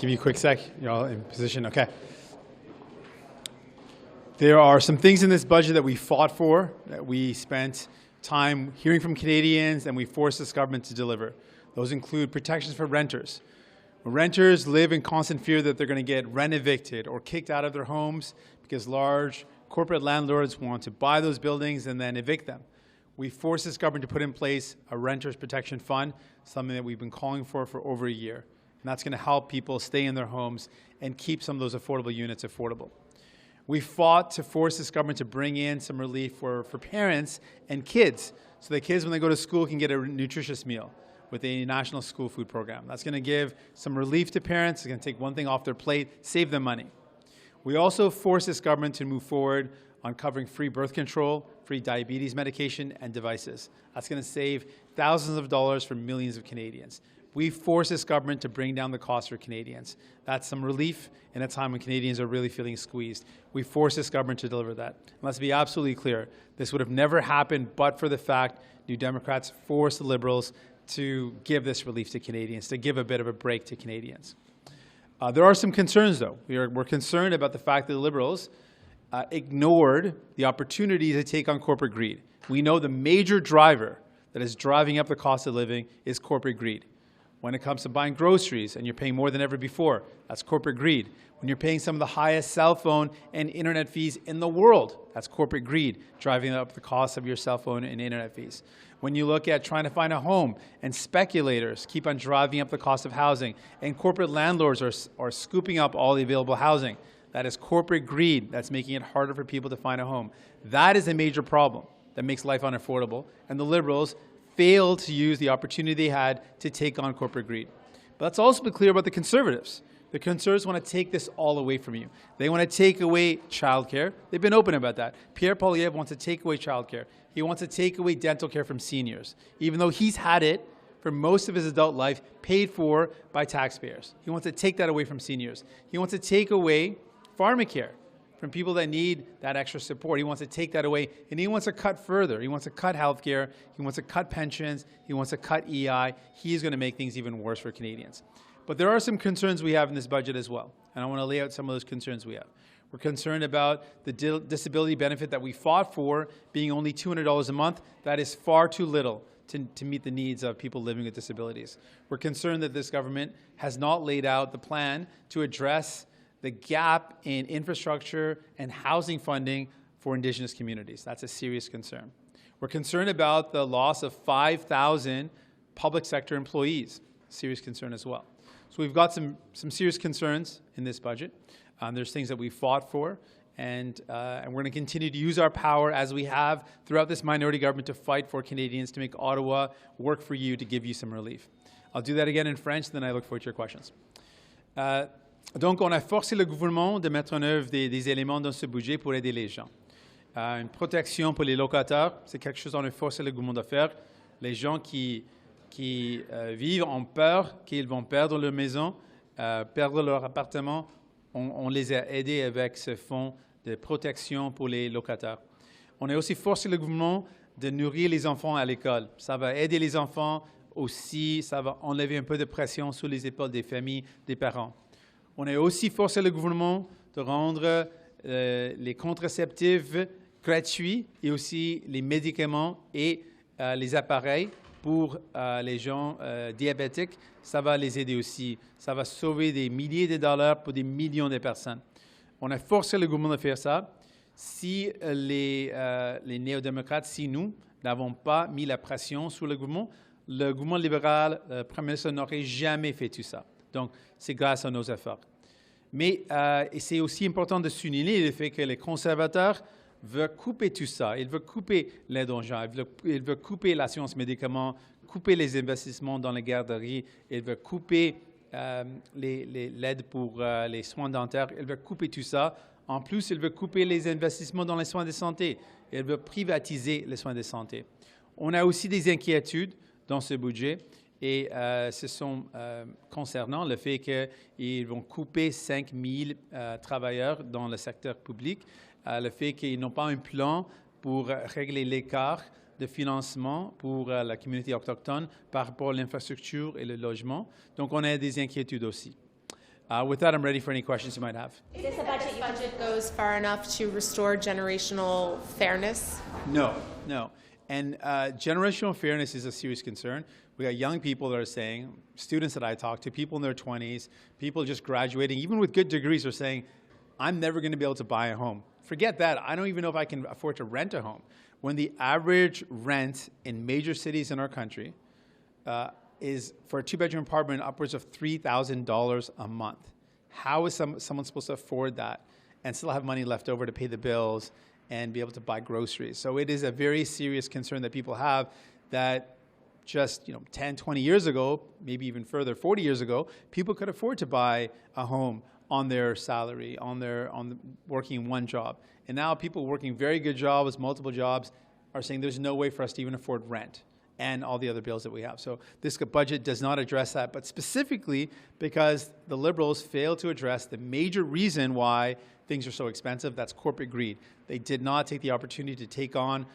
Give you a quick sec. You're all in position. Okay. There are some things in this budget that we fought for, that we spent time hearing from Canadians, and we forced this government to deliver. Those include protections for renters. Renters live in constant fear that they're going to get rent evicted or kicked out of their homes because large corporate landlords want to buy those buildings and then evict them. We forced this government to put in place a renters protection fund, something that we've been calling for over a year. And that's going to help people stay in their homes and keep some of those affordable units affordable. We fought to force this government to bring in some relief for parents and kids, so that kids, when they go to school, can get a nutritious meal with a national school food program. That's going to give some relief to parents. It's going to take one thing off their plate, save them money. We also forced this government to move forward on covering free birth control, free diabetes medication, and devices. That's going to save thousands of dollars for millions of Canadians. We forced this government to bring down the cost for Canadians. That's some relief in a time when Canadians are really feeling squeezed. We forced this government to deliver that. And let's be absolutely clear, this would have never happened but for the fact New Democrats forced the Liberals to give this relief to Canadians, to give a bit of a break to Canadians. There are some concerns, though. We're concerned about the fact that the Liberals ignored the opportunity to take on corporate greed. We know the major driver that is driving up the cost of living is corporate greed. When it comes to buying groceries and you're paying more than ever before, that's corporate greed. When you're paying some of the highest cell phone and internet fees in the world, that's corporate greed, driving up the cost of your cell phone and internet fees. When you look at trying to find a home and speculators keep on driving up the cost of housing and corporate landlords are scooping up all the available housing, that is corporate greed that's making it harder for people to find a home. That is a major problem that makes life unaffordable, and the Liberals failed to use the opportunity they had to take on corporate greed. But let's also be clear about the Conservatives. The Conservatives want to take this all away from you. They want to take away childcare. They've been open about that. Pierre Poilievre wants to take away childcare. He wants to take away dental care from seniors, even though he's had it for most of his adult life paid for by taxpayers. He wants to take that away from seniors. He wants to take away pharmacare from people that need that extra support. He wants to take that away, and he wants to cut further. He wants to cut health care. He wants to cut pensions. He wants to cut EI. He's going to make things even worse for Canadians. But there are some concerns we have in this budget as well, and I want to lay out some of those concerns we have. We're concerned about the disability benefit that we fought for being only $200 a month. That is far too little to meet the needs of people living with disabilities. We're concerned that this government has not laid out the plan to address the gap in infrastructure and housing funding for Indigenous communities. That's a serious concern. We're concerned about the loss of 5,000 public sector employees. Serious concern as well. So we've got some serious concerns in this budget. There's things that we fought for, and we're going to continue to use our power as we have throughout this minority government to fight for Canadians, to make Ottawa work for you, to give you some relief. I'll do that again in French, then I look forward to your questions. Donc, on a forcé le gouvernement de mettre en œuvre des éléments dans ce budget pour aider les gens. Une protection pour les locataires, c'est quelque chose qu'on a forcé le gouvernement de faire. Les gens qui vivent en peur qu'ils vont perdre leur maison, perdre leur appartement, on les a aidés avec ce fonds de protection pour les locataires. On a aussi forcé le gouvernement de nourrir les enfants à l'école. Ça va aider les enfants aussi, ça va enlever un peu de pression sur les épaules des familles, des parents. On a aussi forcé le gouvernement de rendre les contraceptifs gratuits et aussi les médicaments et les appareils pour les gens diabétiques. Ça va les aider aussi. Ça va sauver des milliers de dollars pour des millions de personnes. On a forcé le gouvernement de faire ça. Si les néo-démocrates, si nous n'avons pas mis la pression sur le gouvernement libéral, le Premier ministre n'aurait jamais fait tout ça. Donc, c'est grâce à nos efforts. Mais c'est aussi important de souligner le fait que les conservateurs veulent couper tout ça. Ils veulent couper l'aide aux gens, ils veulent couper l'assurance médicaments, couper les investissements dans les garderies, ils veulent couper l'aide pour les soins dentaires, ils veulent couper tout ça. En plus, ils veulent couper les investissements dans les soins de santé. Ils veulent privatiser les soins de santé. On a aussi des inquiétudes dans ce budget. Et ce sont concernant le fait qu'ils vont couper 5 000 travailleurs dans le secteur public, le fait qu'ils n'ont pas un plan pour régler l'écart de financement pour la communauté autochtone par rapport à l'infrastructure et le logement. Donc, on a des inquiétudes aussi. With that, I'm ready for any questions you might have. Is this budget goes far enough to restore generational fairness? No. And generational fairness is a serious concern. We got young people that are saying, students that I talk to, people in their 20s, people just graduating, even with good degrees, are saying, I'm never going to be able to buy a home. Forget that. I don't even know if I can afford to rent a home. When the average rent in major cities in our country is, for a two-bedroom apartment, upwards of $3,000 a month. How is someone supposed to afford that and still have money left over to pay the bills and be able to buy groceries? So it is a very serious concern that people have, that just 10, 20 years ago, maybe even further, 40 years ago, people could afford to buy a home on their salary, working one job. And now people working very good jobs, multiple jobs, are saying there's no way for us to even afford rent and all the other bills that we have. So this budget does not address that, but specifically because the Liberals failed to address the major reason why things are so expensive, that's corporate greed. They did not take the opportunity to take on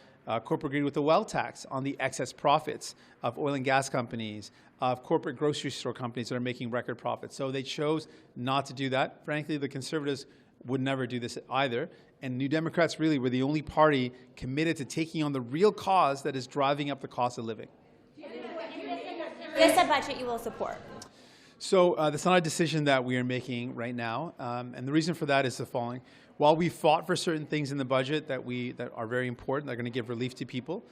corporate greed with the wealth tax on the excess profits of oil and gas companies, of corporate grocery store companies that are making record profits. So they chose not to do that. Frankly, the Conservatives would never do this either. And New Democrats really were the only party committed to taking on the real cause that is driving up the cost of living. Is this a budget you will support? So that's not a decision that we are making right now. And the reason for that is the following. While we fought for certain things in the budget that are very important, that are going to give relief to people,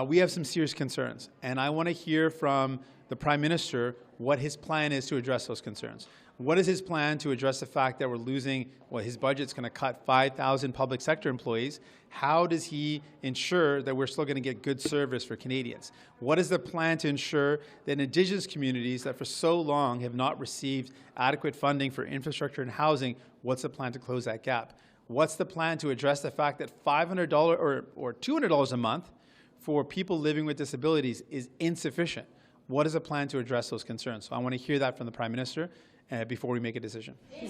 we have some serious concerns. And I want to hear from the Prime Minister what his plan is to address those concerns. What is his plan to address the fact that we're losing, his budget's going to cut 5,000 public sector employees? How does he ensure that we're still going to get good service for Canadians? What is the plan to ensure that Indigenous communities that for so long have not received adequate funding for infrastructure and housing, what's the plan to close that gap? What's the plan to address the fact that $500 or $200 a month for people living with disabilities is insufficient? What is a plan to address those concerns? So I want to hear that from the Prime Minister before we make a decision. Any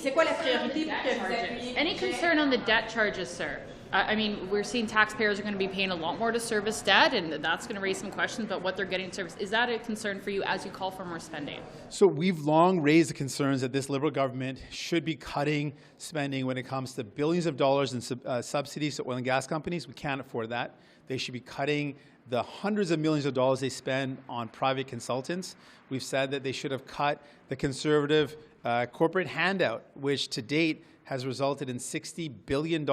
concern on the debt charges, sir? I mean, we're seeing taxpayers are going to be paying a lot more to service debt, and that's going to raise some questions about what they're getting service. Is that a concern for you as you call for more spending? So we've long raised the concerns that this Liberal government should be cutting spending when it comes to billions of dollars in subsidies to oil and gas companies. We can't afford that. They should be cutting the hundreds of millions of dollars they spend on private consultants. We've said that they should have cut the Conservative corporate handout, which to date has resulted in $60 billion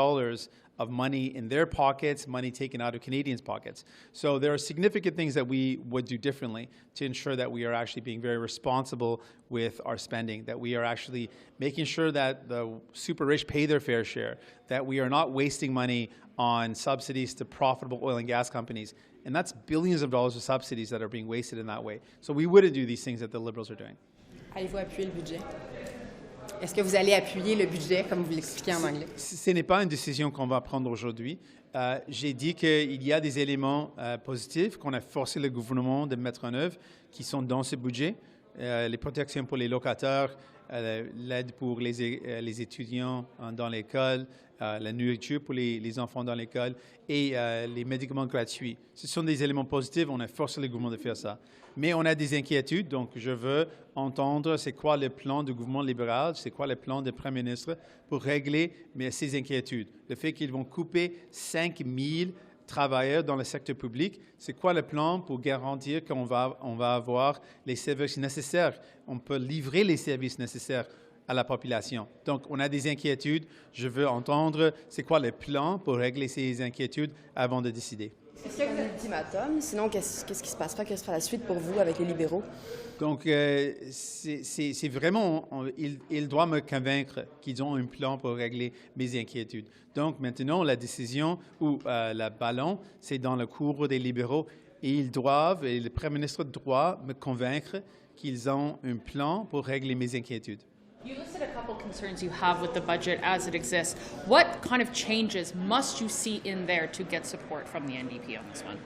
of money in their pockets, money taken out of Canadians' pockets. So there are significant things that we would do differently to ensure that we are actually being very responsible with our spending, that we are actually making sure that the super rich pay their fair share, that we are not wasting money on subsidies to profitable oil and gas companies. And that's billions of dollars of subsidies that are being wasted in that way. So we wouldn't do these things that the Liberals are doing. Allez-vous appuyer le budget? Est-ce que vous allez appuyer le budget comme vous l'expliquez en anglais? Ce n'est pas une décision qu'on va prendre aujourd'hui. J'ai dit qu'il y a des éléments positifs qu'on a forcé le gouvernement de mettre en œuvre qui sont dans ce budget. Les protections pour les locataires, l'aide pour les étudiants dans l'école, la nourriture pour les enfants dans l'école et les médicaments gratuits. Ce sont des éléments positifs, on a forcé le gouvernement de faire ça. Mais on a des inquiétudes, donc je veux entendre c'est quoi le plan du gouvernement libéral, c'est quoi le plan du Premier ministre pour régler ces inquiétudes. Le fait qu'ils vont couper 5 000 travailleurs dans le secteur public, c'est quoi le plan pour garantir qu'on va avoir les services nécessaires, on peut livrer les services nécessaires à la population. Donc, on a des inquiétudes. Je veux entendre c'est quoi le plan pour régler ces inquiétudes avant de décider. Est-ce qu'il y a un ultimatum? Sinon, qu'est-ce qui se passera? Quelle sera la suite pour vous avec les libéraux? Donc, c'est vraiment, il doit me convaincre qu'ils ont un plan pour régler mes inquiétudes. Donc, maintenant, la décision ou le ballon, c'est dans le cours des libéraux. Et ils doivent, et le Premier ministre doit me convaincre qu'ils ont un plan pour régler mes inquiétudes. You listed a couple concerns you have with the budget as it exists. What kind of changes must you see in there to get support from the NDP on this one?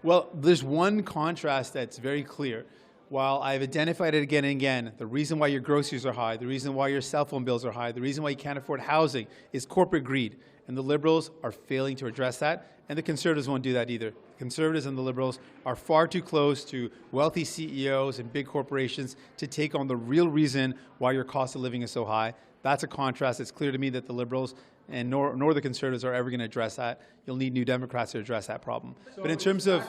Well, there's one contrast that's very clear. While I've identified it again and again, the reason why your groceries are high, the reason why your cell phone bills are high, the reason why you can't afford housing is corporate greed. And the Liberals are failing to address that, and the Conservatives won't do that either. The Conservatives and the Liberals are far too close to wealthy CEOs and big corporations to take on the real reason why your cost of living is so high. That's a contrast. It's clear to me that the Liberals and nor the Conservatives are ever going to address that. You'll need New Democrats to address that problem. But in terms of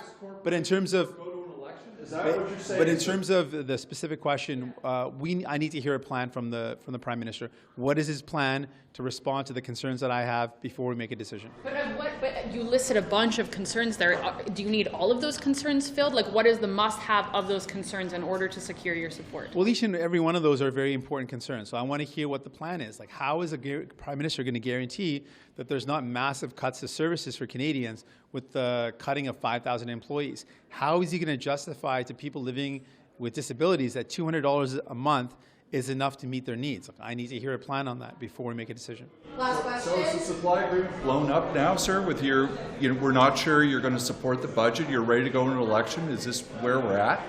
the specific question, I need to hear a plan from the Prime Minister. What is his plan to respond to the concerns that I have before we make a decision? But you listed a bunch of concerns there. Do you need all of those concerns filled? Like, what is the must-have of those concerns in order to secure your support? Well, each and every one of those are very important concerns. So I want to hear what the plan is. Like, how is a Prime Minister going to guarantee that there's not massive cuts to services for Canadians with the cutting of 5,000 employees? How is he going to justify to people living with disabilities that $200 a month is enough to meet their needs? I need to hear a plan on that before we make a decision. Last question. So is the supply agreement blown up now, sir, with your, we're not sure you're going to support the budget, you're ready to go into election? Is this where we're at?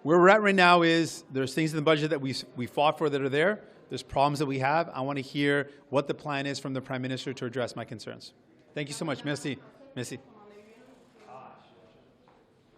Where we're at right now is there's things in the budget that we fought for that are there. There's problems that we have. I want to hear what the plan is from the Prime Minister to address my concerns. Thank you so much. Merci. Merci.